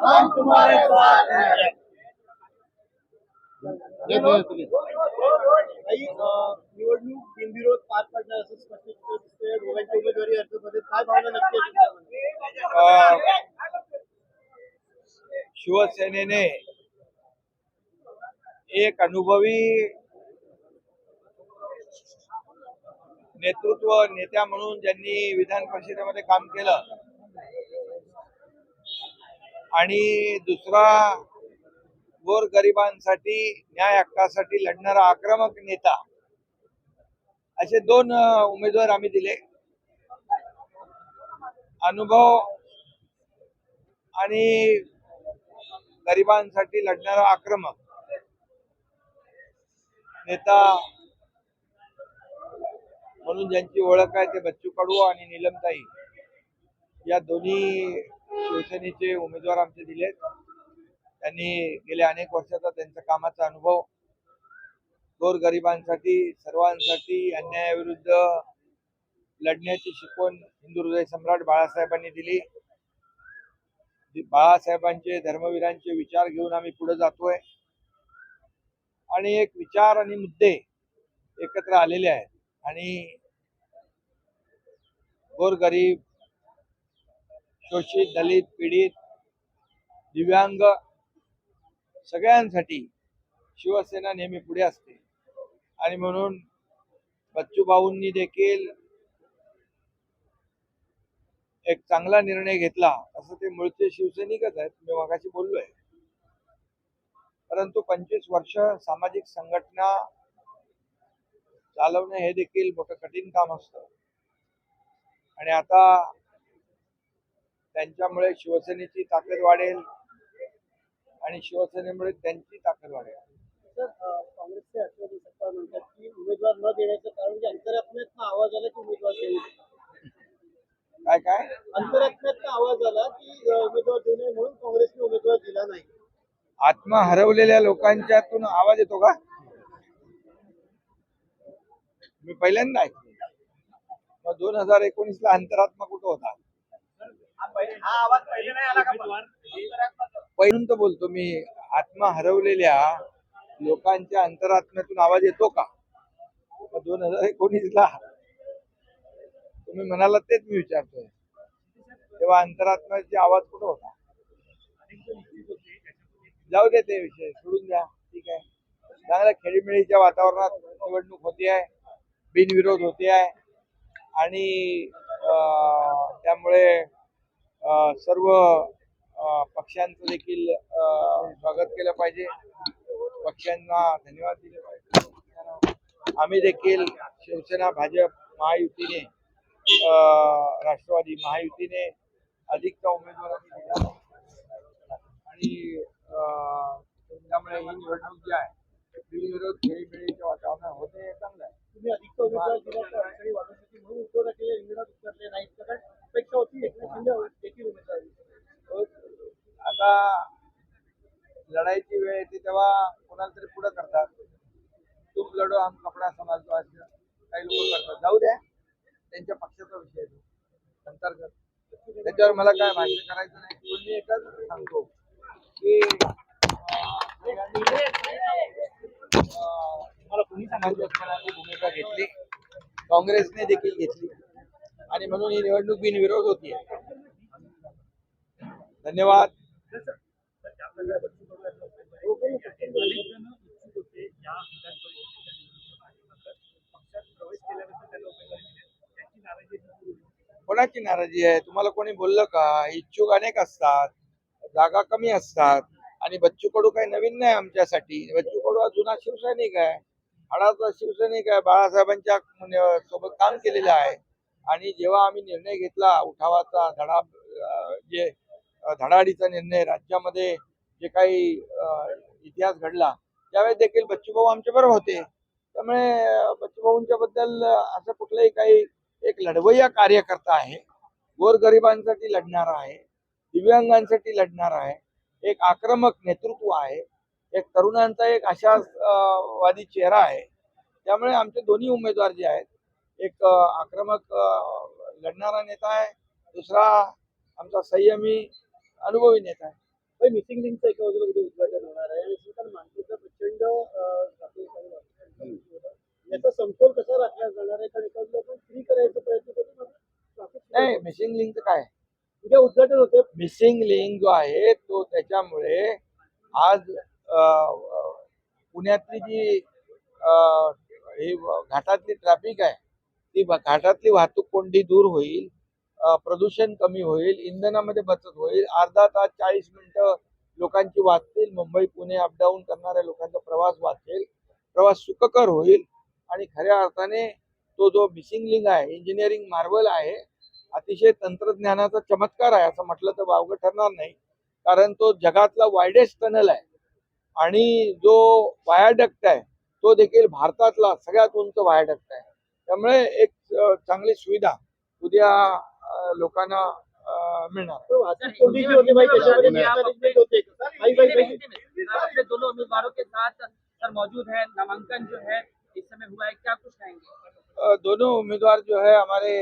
हम तुम्हारे साथ हैं। निवडणूक बिनविरोध पार पडणार असं स्पष्ट दिसतंय. दोघांच्या उमेदवारी अर्जामध्ये काय भावना नक्की आहे तुमच्यामध्ये? शिवसेनेने एक अनुभवी नेत्या म्हणून ज्यांनी विधान परिषदेमध्ये काम केलं आणि दुसरा गोरगरिबांसाठी न्याय हक्कासाठी लढणारा आक्रमक नेता असे दोन उमेदवार आम्ही दिले. अनुभव आणि गरिबांसाठी लढणारा आक्रमक नेता म्हणून ज्यांची ओळख आहे ते बच्चू कडू आणि नीलमताई या दोन्ही शिवसेनेचे उमेदवार आमचे दिलेत. त्यांनी गेल्या अनेक वर्षाचा त्यांचा कामाचा अनुभव गोरगरिबांसाठी सर्वांसाठी अन्यायाविरुद्ध लढण्याची शिकवण हिंदू हृदय सम्राट बाळासाहेबांनी दिली. बाळासाहेबांचे धर्मवीरांचे विचार घेऊन आम्ही पुढे जातोय आणि एक विचार आणि मुद्दे एकत्र आलेले आहेत आणि गोरगरीब, शोषित, दलित, पीडित, दिव्यांग सगळ्यांसाठी शिवसेना नेहमी पुढे असते आणि म्हणून बच्चू भाऊंनी देखील एक चांगला निर्णय घेतला. असं ते मूळचे शिवसैनिकच आहेत, मी मगाशी बोललोय. परंतु 25 वर्ष सामाजिक संघटना चालवणे हे देखील मोठं कठीण काम असतं आणि आता त्यांच्यामुळे शिवसेनेची ताकद वाढेल आणि शिवसेनेमुळे त्यांची ताकद वाढेल. काँग्रेसचे आठवडी सत्ता म्हणतात की उमेदवार न देण्याचं कारण म्हणजे अंतरात्म्यातनं आवाज आला की उमेदवार देऊ नये. काय अंतरात्म्यातनं आवाज आला की उमेदवार देऊ नये म्हणून काँग्रेसने उमेदवार दिला नाही. आत्मा हरवलेल्या लोकांच्यातून आवाज येतो का? मी पहिल्यांदा ऐकलं. मग 2019 ला अंतरात्मा कुठं होता? हा आवाज पहिले नाही आला का? पहिलं तर बोलतो मी, आत्मा हरवलेल्या लोकांच्या अंतरात्म्यातून आवाज येतो का? 2019 ला तुम्ही म्हणाला तेच मी विचारतोय, तेव्हा अंतरात्म्याचा आवाज कुठं होता? जाऊ दे, ते विषय सोडून द्या. ठीक आहे, चांगल्या खेळीमेळीच्या वातावरणात निवडणूक होती आहे, बिनविरोध होते आहे आणि त्यामुळे सर्व पक्षांचं देखील स्वागत केलं पाहिजे, पक्षांना धन्यवाद दिले पाहिजे. आम्ही देखील शिवसेना, भाजप, महायुतीने, राष्ट्रवादी महायुतीने अधिकचा उमेदवारांनी दिला आणि त्यामुळे ही निवडणूक जी आहे बिनविरोध खेळीमेळीच्या वातावरणात होते, चांगलं आहे. तुम्ही अधिकचा उमेदवार दिला तर अडचणी वाटत होती म्हणून उद्धव ठाकरे रिंगणात उतरले नाहीत, कारण अपेक्षा होती देखील उमेदवारी. आता लढाईची वेळ येते तेव्हा कोणाला तरी पुढे करतात. तुम लढो हम कपडा संभालतो असं काही लोक करतात. जाऊ द्या, त्यांच्या पक्षाचा विषय नंतर कर. त्याच्यावर मला काय भाष्य करायचं नाही. मी एकच सांगतो की भूमिका घेतली, काँग्रेसने देखील घेतली आणि म्हणून ही निवडणूक बिनविरोध होती. धन्यवाद. कोणाची नाराजी आहे? तुम्हाला कोणी बोललं का? इच्छुक अनेक असतात, जागा कमी असतात आणि बच्चू कडू काही नवीन नाही आमच्यासाठी. बच्चू कडू हा जुना शिवसैनिक आहे, हाडाचा शिवसैनिक आहे, बाळासाहेबांच्या सोबत काम केलेलं आहे आणि जेव्हा आम्ही निर्णय घेतला उठावाचा जे धडाडीचा निर्णय, राज्यामध्ये जे काही इतिहास घडला त्यावेळेस देखील बच्चू भाऊ आमच्या बरोबर होते. त्यामुळे बच्चू भाऊंच्या बद्दल असं कुठलंही काही, एक लढवय्या कार्यकर्ता आहे, गोरगरिबांसाठी लढणारा आहे, दिव्यांगांसाठी लढणारा आहे, एक आक्रमक नेतृत्व आहे, एक तरुणांचा एक आशावादी चेहरा आहे. त्यामुळे आमचे दोन्ही उमेदवार जे आहेत, एक आक्रमक लढणारा नेता आहे, दुसरा आमचा संयमी अनुभवी नेता आहे. मिसिंग लिंकचं एका बाजूला उद्या उद्घाटन होणार आहे आणि इसमें मानसिकता प्रचंड याचा समतोल कसा राखला जाणार आहे? कारण एका बाजूला आपण फ्री करायचा प्रयत्न करतो मात्र traffic नाही, मिसिंग लिंक काय उद्या उद्घाटन होते. मिसिंग लिंक जो आहे तो त्याच्यामुळे आज पुण्यातली जी ही घाटातली ट्रॅफिक आहे ती घाटातली वाहतूक कोंडी दूर होईल, प्रदूषण कमी होईल, इंधनामध्ये बचत होईल, अर्धा तास 40 मिनिटं लोकांची वाचतील, मुंबई पुणे अपडाऊन करणाऱ्या लोकांचा प्रवास वाचेल, प्रवास सुखकर होईल आणि खऱ्या अर्थाने तो जो मिसिंग लिंक आहे इंजिनिअरिंग मार्वल आहे, अतिशय तंत्रज्ञानाचा चमत्कार आहे असं म्हटलं तर वावगं ठरणार नाही. कारण तो जगातला वायडेस्ट टनल आहे आणि जो वायाडक्ट आहे तो देखील भारतातला सगळ्यात उंच वायाडक्ट आहे. त्यामुळे एक चांगली सुविधा उद्या लोकांना मिळणार. तो वाहतूक कोंडी जी होती भाई त्याच्यामध्ये mismanagement होते. अपने दोनों उम्मीदवारों के साथ सर मौजूद है, नामांकन जो है इस समय हुआ है, क्या कुछ कहेंगे? दोनों उम्मीदवार जो है हमारे